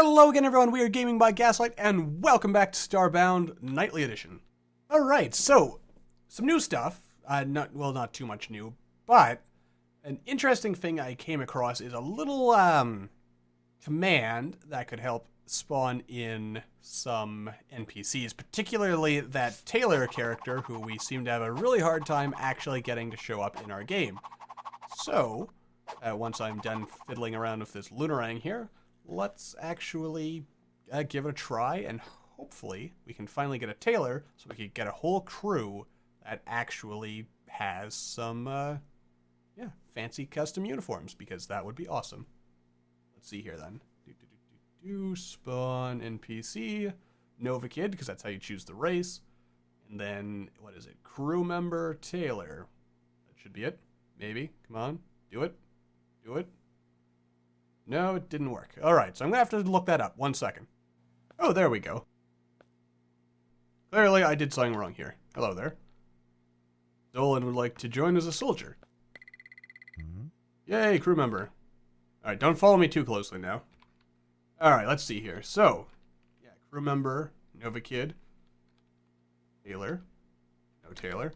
Hello again, everyone. We are Gaming by Gaslight, and welcome back to Starbound Nightly Edition. All right, so some new stuff. Not too much new, but an interesting thing I came across is a little command that could help spawn in some NPCs, particularly that tailor character, who we seem to have a really hard time actually getting to show up in our game. So, once I'm done fiddling around with this Lunarang here, let's actually give it a try, and hopefully we can finally get a tailor so we can get a whole crew that actually has some, fancy custom uniforms, because that would be awesome. Let's see here then. Spawn NPC, Nova Kid, because that's how you choose the race. And then, what is it? Crew member, tailor. That should be it. Maybe. Come on. Do it. Do it. No, it didn't work. Alright, so I'm going to have to look that up. 1 second. Oh, there we go. Clearly, I did something wrong here. Hello there. Dolan would like to join as a soldier. Yay, crew member. Alright, don't follow me too closely now. Alright, let's see here. So, yeah, crew member, Nova Kid. Tailor. No tailor.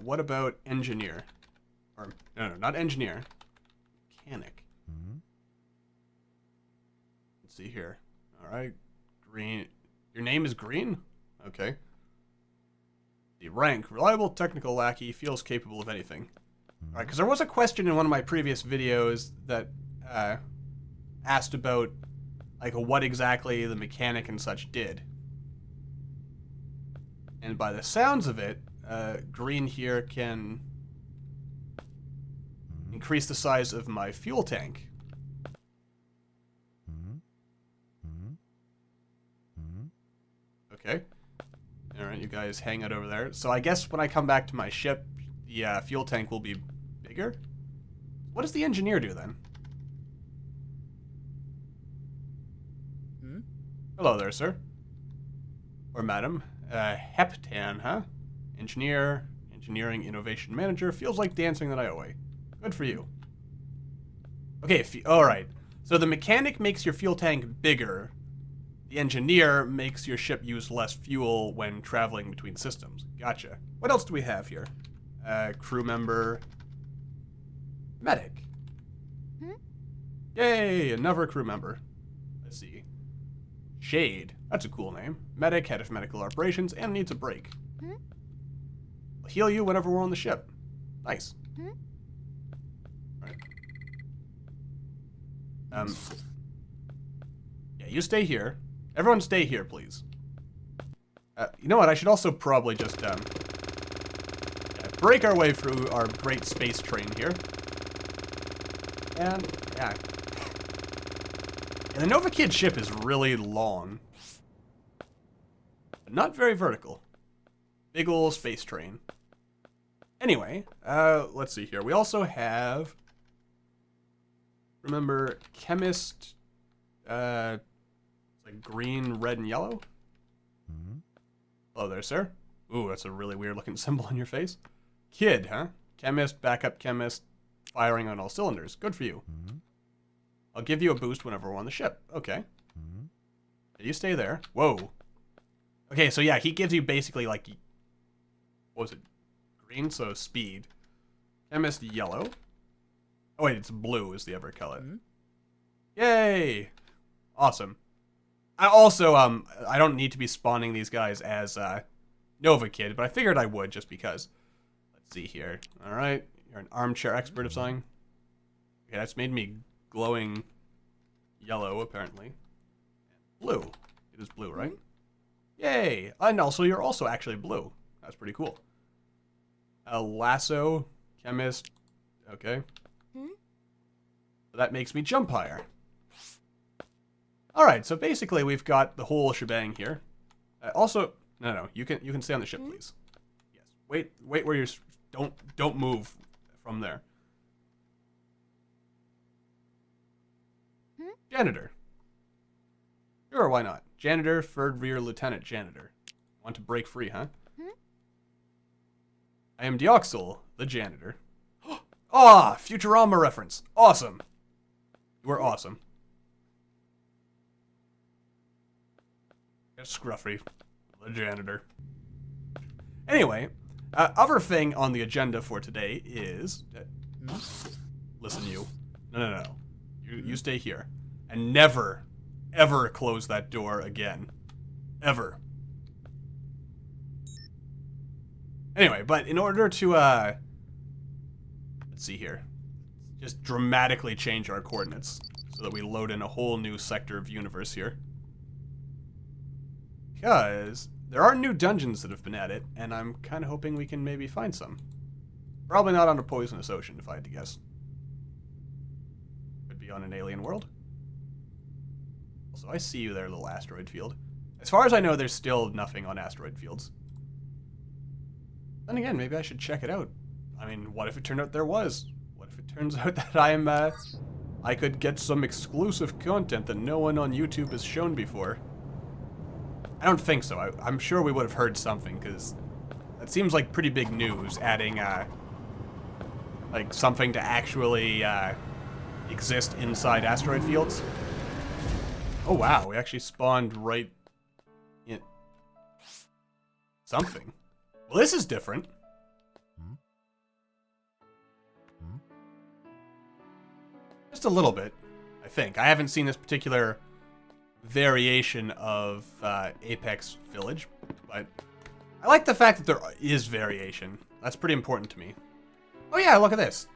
What about engineer? Or, no, not engineer. Mechanic. Let's see here. Alright. Green. Your name is Green? Okay. The rank. Reliable technical lackey. Feels capable of anything. Alright, because there was a question in one of my previous videos that asked about like what exactly the mechanic and such did. And by the sounds of it, Green here can increase the size of my fuel tank. Okay. Alright, you guys hang out over there. So I guess when I come back to my ship, the fuel tank will be bigger? What does the engineer do then? Hello there, sir. Or madam. Heptan, huh? Engineering Innovation Manager. Feels like dancing the night away. Good for you. Okay, alright. So the mechanic makes your fuel tank bigger. The engineer makes your ship use less fuel when traveling between systems. Gotcha. What else do we have here? Crew member. Medic. Yay, another crew member. Let's see. Shade. That's a cool name. Medic, head of medical operations, and needs a break. I'll heal you whenever we're on the ship. Nice. Right. Yeah, you stay here. Everyone stay here, please. You know what? I should also probably just, break our way through our great space train here. And, yeah. And the Nova Kid ship is really long. But not very vertical. Big ol' space train. Anyway, let's see here. We also have... Remember, chemist... it's like green, red, and yellow? Hello there, sir. Ooh, that's a really weird looking symbol on your face. Kid, huh? Chemist, backup chemist, firing on all cylinders. Good for you. I'll give you a boost whenever we're on the ship. Okay. You stay there. Whoa. Okay, so yeah, he gives you basically like... What was it? Green, so speed. Chemist, yellow. Oh wait, it's blue is the other color. Yay! Awesome. I also, I don't need to be spawning these guys as, Nova Kid, but I figured I would just because. Let's see here. Alright, you're an armchair expert of something. Okay, that's made me glowing yellow, apparently. Blue. It is blue, right? Yay! And also, you're also actually blue. That's pretty cool. A lasso, chemist. Okay. So that makes me jump higher. Alright, so basically we've got the whole shebang here. Also, no, you can stay on the ship, please. Yes. Wait where you're... Don't move from there. Janitor. Sure, why not? Janitor, third rear lieutenant janitor. Want to break free, huh? I am Deoxel, the janitor. Ah, Futurama reference. Awesome. You are awesome. Scruffy, the janitor. Anyway, other thing on the agenda for today is... listen, you. No. You stay here. And never, ever close that door again. Ever. Anyway, but in order to, let's see here. Just dramatically change our coordinates so that we load in a whole new sector of universe here. Because there are new dungeons that have been added, and I'm kind of hoping we can maybe find some. Probably not on a poisonous ocean, if I had to guess. Could be on an alien world. Also, I see you there, little asteroid field. As far as I know, there's still nothing on asteroid fields. Then again, maybe I should check it out. I mean, what if it turned out there was? What if it turns out that I could get some exclusive content that no one on YouTube has shown before? I don't think so. I'm sure we would have heard something, because that seems like pretty big news, adding, like, something to actually, exist inside asteroid fields. Oh, wow. We actually spawned right in... something. Well, this is different. Just a little bit, I think. I haven't seen this particular variation of Apex Village, but I like the fact that there is variation. That's pretty important to me. Oh yeah, look at this.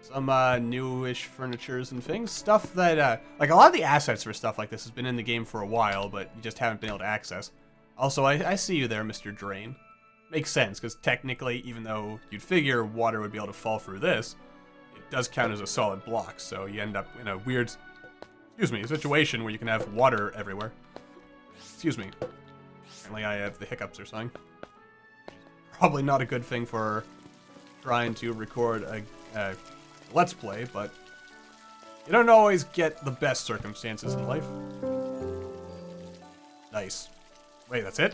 Some newish furnitures and things. Stuff that, like a lot of the assets for stuff like this has been in the game for a while, but you just haven't been able to access. Also, I see you there, Mr. Drain. Makes sense, because technically, even though you'd figure water would be able to fall through this, it does count as a solid block, so you end up in a weird, situation where you can have water everywhere. Excuse me. Apparently I have the hiccups or something. Probably not a good thing for trying to record a Let's Play, but you don't always get the best circumstances in life. Nice. Wait, that's it?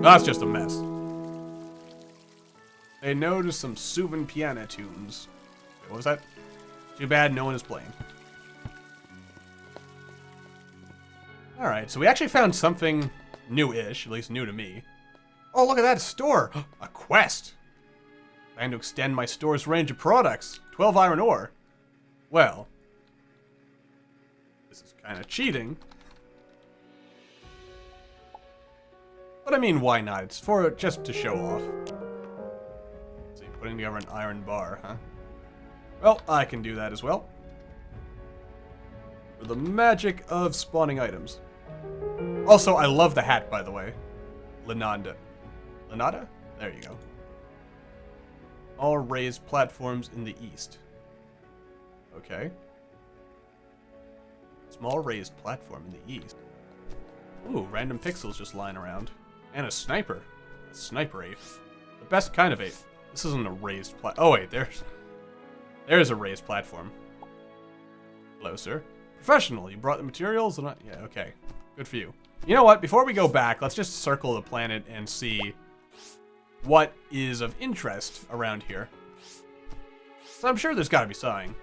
That's just a mess. Say no to some soothing piano tunes. Wait, what was that? Too bad no one is playing. Alright, so we actually found something new-ish, at least new to me. Oh, look at that store! A quest! Plan to extend my store's range of products. 12 iron ore. Well, this is kind of cheating. But I mean, why not? It's for just to show off. Let's see, putting together an iron bar, huh? Well, I can do that as well. For the magic of spawning items. Also, I love the hat, by the way. Lenada. Lenada? There you go. All raised platforms in the east. Okay. Small raised platform in the east. Ooh, random pixels just lying around. And a sniper. A sniper ape. The best kind of ape. This isn't a raised oh wait, there's a raised platform. Hello, sir. Professional, you brought the materials and yeah, okay. Good for you. You know what, before we go back, let's just circle the planet and see what is of interest around here. So I'm sure there's gotta be something.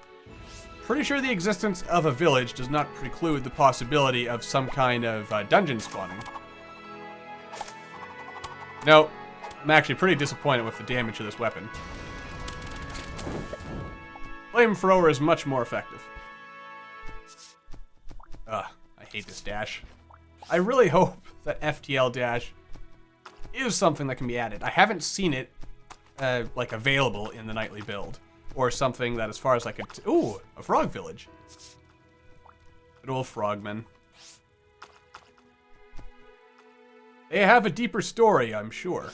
Pretty sure the existence of a village does not preclude the possibility of some kind of dungeon spawning. No, I'm actually pretty disappointed with the damage of this weapon. Flamethrower is much more effective. Ugh, I hate this dash. I really hope that FTL dash is something that can be added. I haven't seen it, like, available in the nightly build. Or something that, as far as I could... Ooh, a frog village. Good old frogmen. They have a deeper story, I'm sure.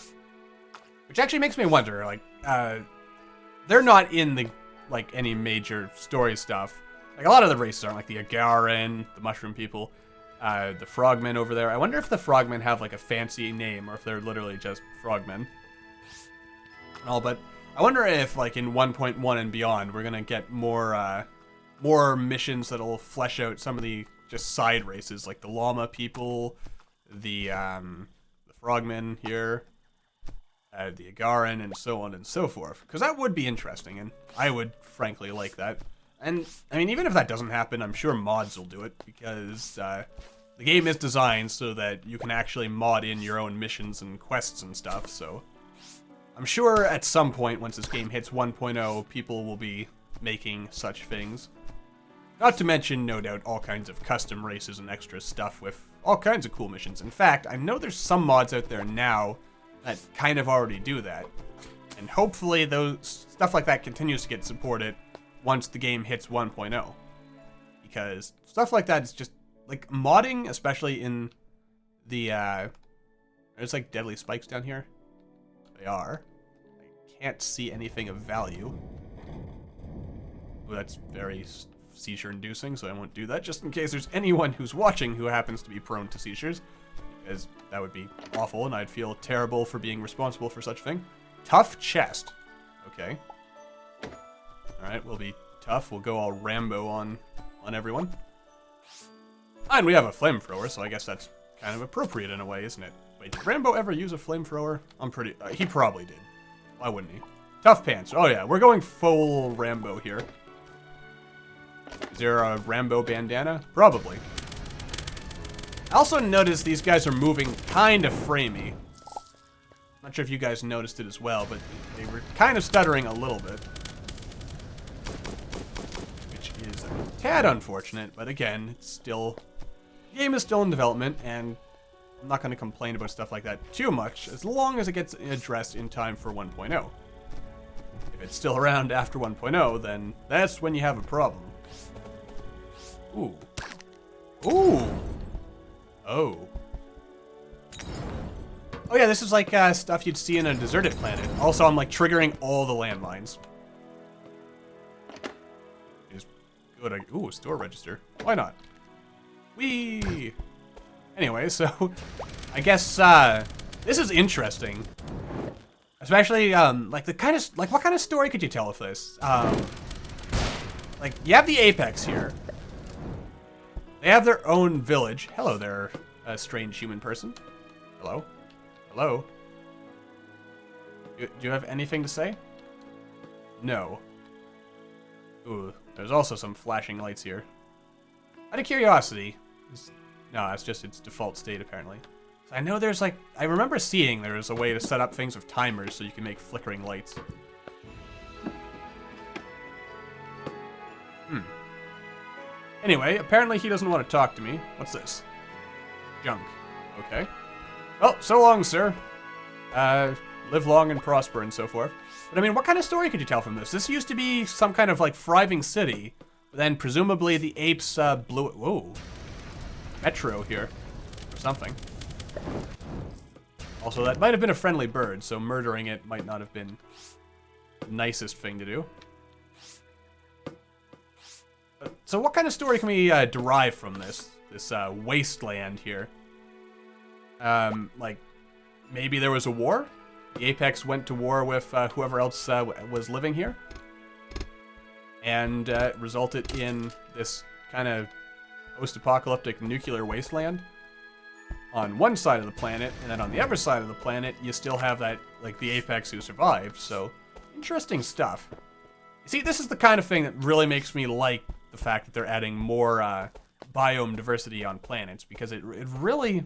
Which actually makes me wonder, like, they're not in the, like, any major story stuff. Like, a lot of the races aren't, like the Agaran, the mushroom people, the frogmen over there. I wonder if the frogmen have, like, a fancy name, or if they're literally just frogmen. And all, but I wonder if, like, in 1.1 and beyond, we're gonna get more, more missions that'll flesh out some of the just side races, like the llama people, the frogmen here, the Agaran, and so on and so forth. Because that would be interesting, and I would frankly like that. And, I mean, even if that doesn't happen, I'm sure mods will do it, because the game is designed so that you can actually mod in your own missions and quests and stuff, so I'm sure at some point, once this game hits 1.0, people will be making such things. Not to mention, no doubt, all kinds of custom races and extra stuff with all kinds of cool missions. In fact, I know there's some mods out there now that kind of already do that. And hopefully those stuff like that continues to get supported once the game hits 1.0. Because stuff like that is just, like, modding, especially in the, there's like deadly spikes down here. They are. I can't see anything of value. Oh, that's very seizure-inducing, so I won't do that, just in case there's anyone who's watching who happens to be prone to seizures. Because that would be awful, and I'd feel terrible for being responsible for such a thing. Tough chest. Okay. Alright, we'll be tough. We'll go all Rambo on everyone. And we have a flamethrower, so I guess that's kind of appropriate in a way, isn't it? Wait, did Rambo ever use a flamethrower? I'm pretty... he probably did. Why wouldn't he? Tough pants. Oh yeah, we're going full Rambo here. Is there a Rambo bandana? Probably. I also noticed these guys are moving kind of framey. Not sure if you guys noticed it as well, but they were kind of stuttering a little bit. Which is a tad unfortunate, but again, it's still... the game is still in development, and I'm not going to complain about stuff like that too much, as long as it gets addressed in time for 1.0. If it's still around after 1.0, then that's when you have a problem. Ooh. Ooh! Oh. Oh yeah, this is like stuff you'd see in a deserted planet. Also, I'm like triggering all the landmines. Is good. Ooh, store register. Why not? Whee! Anyway, so I guess this is interesting. Especially like the kind of what kind of story could you tell with this? Like you have the Apex here. They have their own village. Hello there, a strange human person. Hello? Hello? Do you have anything to say? No. Ooh, there's also some flashing lights here. Out of curiosity. No, that's just its default state, apparently. So I know there's like... I remember seeing there was a way to set up things with timers so you can make flickering lights. Anyway, apparently he doesn't want to talk to me. What's this? Junk. Okay. Well, so long, sir. Live long and prosper and so forth. But I mean, what kind of story could you tell from this? This used to be some kind of like thriving city, but then presumably the apes blew it. Whoa. Metro here. Or something. Also, that might have been a friendly bird, so murdering it might not have been the nicest thing to do. So what kind of story can we derive from this wasteland here? Like, maybe there was a war? The Apex went to war with whoever else was living here? And resulted in this kind of post-apocalyptic nuclear wasteland on one side of the planet, and then on the other side of the planet, you still have that, like, the Apex who survived, so interesting stuff. You see, this is the kind of thing that really makes me like the fact that they're adding more biome diversity on planets, because it really...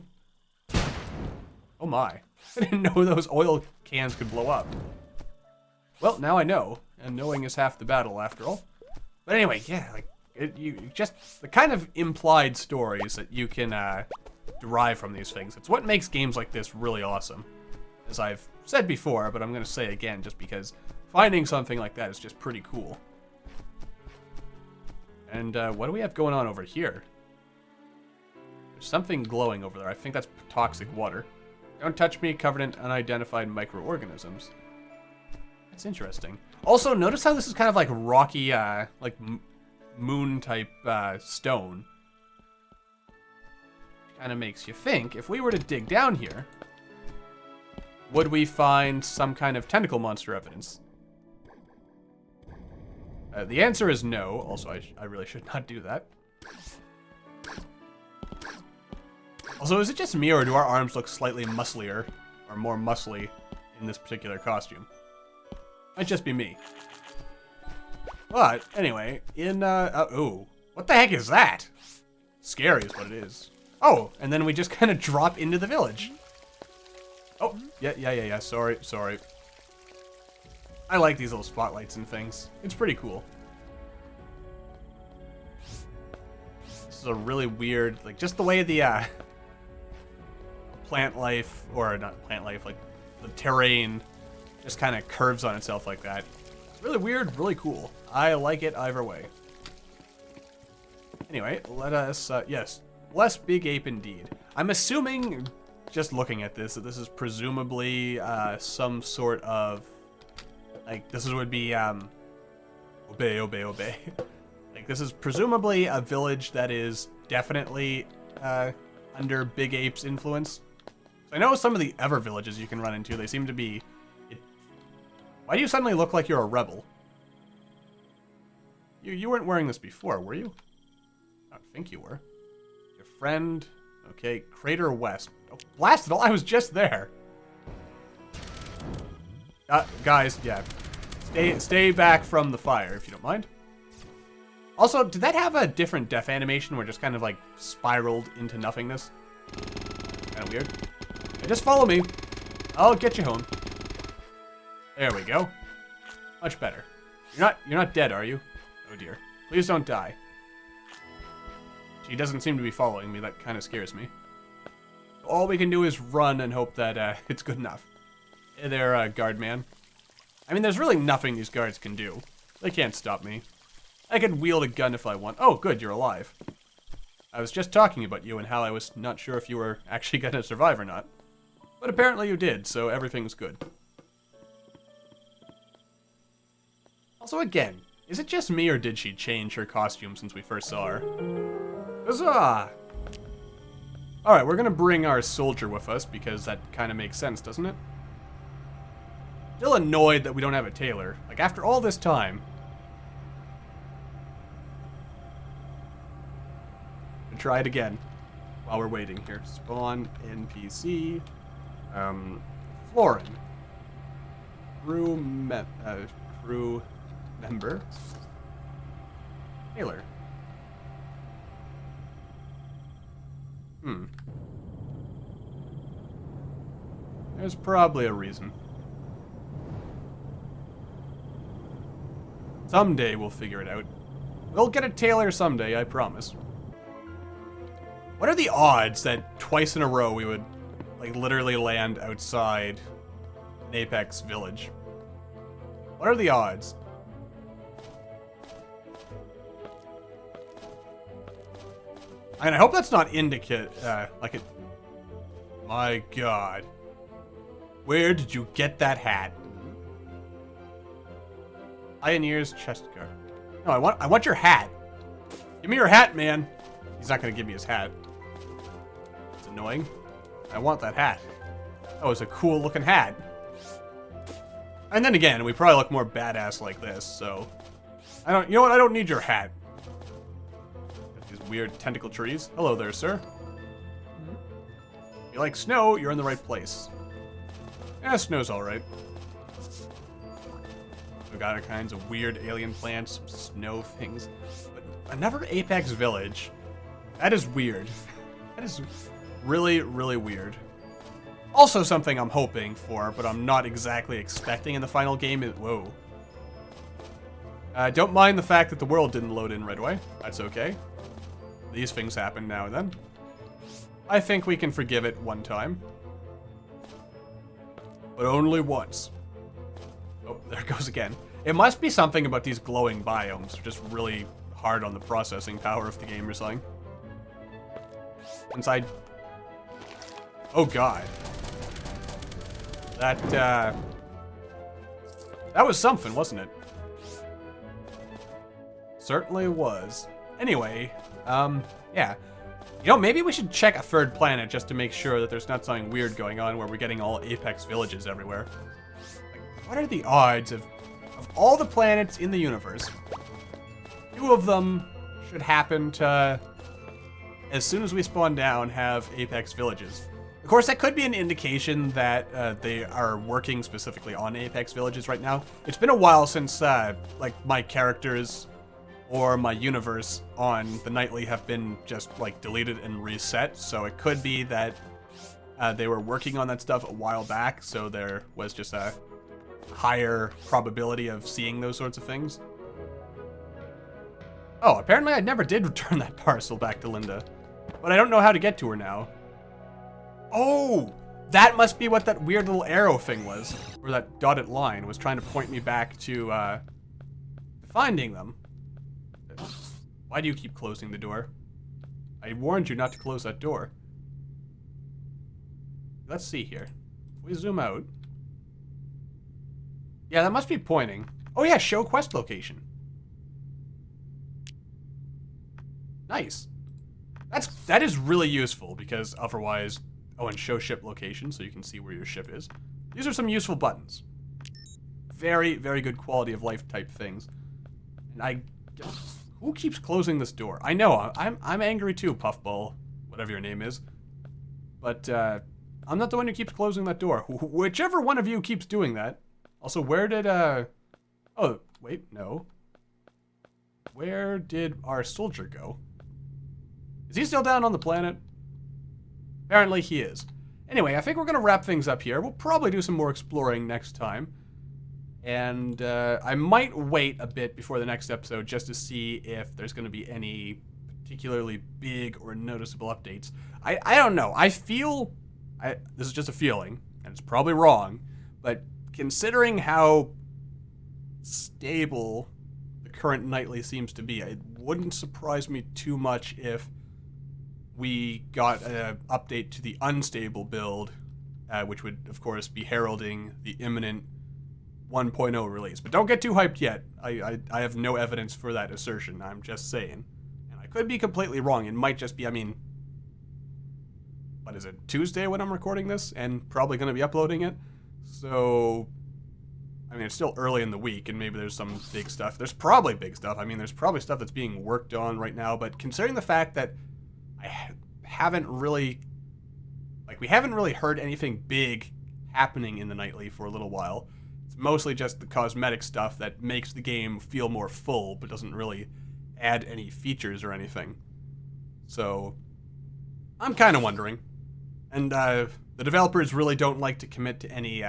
Oh my. I didn't know those oil cans could blow up. Well, now I know, and knowing is half the battle after all. But anyway, yeah, like, just the kind of implied stories that you can derive from these things. It's what makes games like this really awesome. As I've said before, but I'm going to say again just because finding something like that is just pretty cool. And what do we have going on over here? There's something glowing over there. I think that's toxic water. Don't touch me, covered in unidentified microorganisms. That's interesting. Also, notice how this is kind of like rocky, like moon-type stone. Kind of makes you think, if we were to dig down here, would we find some kind of tentacle monster evidence? The answer is no. Also, I really should not do that. Also, is it just me, or do our arms look slightly musclier, or more muscly in this particular costume? Might just be me. But, anyway, ooh. What the heck is that? Scary is what it is. Oh, and then we just kind of drop into the village. Oh, yeah. Sorry. I like these little spotlights and things. It's pretty cool. This is a really weird, like, just the way the, plant life, or not plant life, like, the terrain just kind of curves on itself like that. Really weird, really cool. I like it either way. Anyway, let us, yes, less big ape indeed. I'm assuming, just looking at this, that this is presumably some sort of, like, this would be, obey. Like, this is presumably a village that is definitely under Big Ape's influence. So I know some of the other villages you can run into, they seem to be... Why do you suddenly look like you're a rebel? You weren't wearing this before, were you? I don't think you were. Your friend... Okay, Crater West. Oh, blast it all, I was just there! Guys, yeah. Stay back from the fire, if you don't mind. Also, did that have a different death animation where it just kind of, like, spiraled into nothingness? Kind of weird. Yeah, just follow me. I'll get you home. There we go. Much better. You're not dead, are you? Oh dear. Please don't die. She doesn't seem to be following me. That kind of scares me. All we can do is run and hope that it's good enough. Hey there, guard man. I mean, there's really nothing these guards can do. They can't stop me. I can wield a gun if I want. Oh, good, you're alive. I was just talking about you and how I was not sure if you were actually gonna survive or not. But apparently you did, so everything's good. Also, again, is it just me or did she change her costume since we first saw her? Huzzah! Alright, we're gonna bring our soldier with us because that kind of makes sense, doesn't it? Still annoyed that we don't have a tailor. Like, after all this time. We'll try it again while we're waiting here. Spawn NPC. Florin. Crew member. Tailor. There's probably a reason. Someday we'll figure it out. We'll get a tailor someday, I promise. What are the odds that twice in a row we would, like, literally land outside an Apex village? What are the odds? And I hope that's not indicate, like it... My god. Where did you get that hat? Pioneer's chest guard. No, I want your hat. Give me your hat, man. He's not gonna give me his hat. It's annoying. I want that hat. That was a cool looking hat. And then again, we probably look more badass like this, so... you know what? I don't need your hat. Got these weird tentacle trees. Hello there, sir. If you like snow, you're in the right place. Yeah, snow's alright. We got all kinds of weird alien plants, snow things. But another Apex village. That is weird. That is really, really weird. Also something I'm hoping for, but I'm not exactly expecting in the final game is... Whoa. Don't mind the fact that the world didn't load in right away. That's okay. These things happen now and then. I think we can forgive it one time. But only once. Oh, there it goes again. It must be something about these glowing biomes. Just really hard on the processing power of the game or something. Inside. Oh god. That was something, wasn't it? Certainly was. Anyway, yeah. You know, maybe we should check a third planet just to make sure that there's not something weird going on where we're getting all Apex villages everywhere. Like, what are the odds of all the planets in the universe, 2 of them should happen to, as soon as we spawn down, have Apex villages? Of course, that could be an indication that they are working specifically on Apex Villages right now. It's been a while since, like, my characters or my universe on the Nightly have been just, like, deleted and reset. So it could be that they were working on that stuff a while back, so there was just a higher probability of seeing those sorts of things. Oh, apparently I never did return that parcel back to Linda. But I don't know how to get to her now. Oh, that must be what that weird little arrow thing was, or that dotted line was trying to point me back to finding them. Why do you keep closing the door? I warned you not to close that door. Let's see here. If we zoom out. Yeah, that must be pointing. Oh yeah, show quest location. Nice. That is really useful because otherwise... Oh, and show ship location so you can see where your ship is. These are some useful buttons. Very, very good quality of life type things. And who keeps closing this door? I know, I'm angry too, Puffball, whatever your name is. But I'm not the one who keeps closing that door. Whichever one of you keeps doing that. Also, where did oh, wait, no. Where did our soldier go? Is he still down on the planet? Apparently he is. Anyway, I think we're going to wrap things up here. We'll probably do some more exploring next time. And I might wait a bit before the next episode just to see if there's going to be any particularly big or noticeable updates. I don't know. I feel... this is just a feeling, and it's probably wrong, but considering how stable the current Nightly seems to be, it wouldn't surprise me too much if we got an update to the unstable build, which would, of course, be heralding the imminent 1.0 release. But don't get too hyped yet. I have no evidence for that assertion. I'm just saying. And I could be completely wrong. It might just be, I mean... What is it? Tuesday when I'm recording this? And probably going to be uploading it. So... I mean, it's still early in the week, and maybe there's some big stuff. There's probably big stuff. I mean, there's probably stuff that's being worked on right now. But considering the fact that I haven't really, like, we haven't really heard anything big happening in the Nightly for a little while. It's mostly just the cosmetic stuff that makes the game feel more full, but doesn't really add any features or anything. So, I'm kind of wondering. And the developers really don't like to commit to any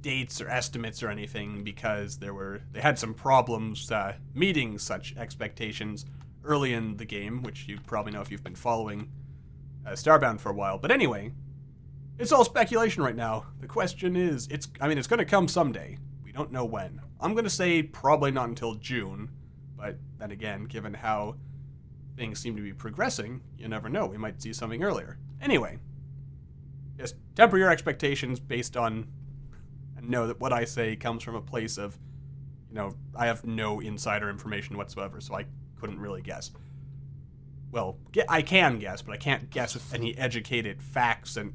dates or estimates or anything because they had some problems meeting such expectations early in the game, which you probably know if you've been following Starbound for a while. But anyway, it's all speculation right now. The question is, it's going to come someday. We don't know when. I'm going to say probably not until June, but then again, given how things seem to be progressing, you never know. We might see something earlier. Anyway, just temper your expectations based on, and know that what I say comes from a place of, I have no insider information whatsoever, so I couldn't really guess. Well, I can guess, but I can't guess with any educated facts, and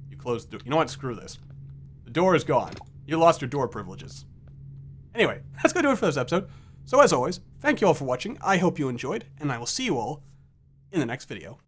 you closed the door. You know what? Screw this. The door is gone. You lost your door privileges. Anyway, that's going to do it for this episode. So as always, thank you all for watching. I hope you enjoyed, and I will see you all in the next video.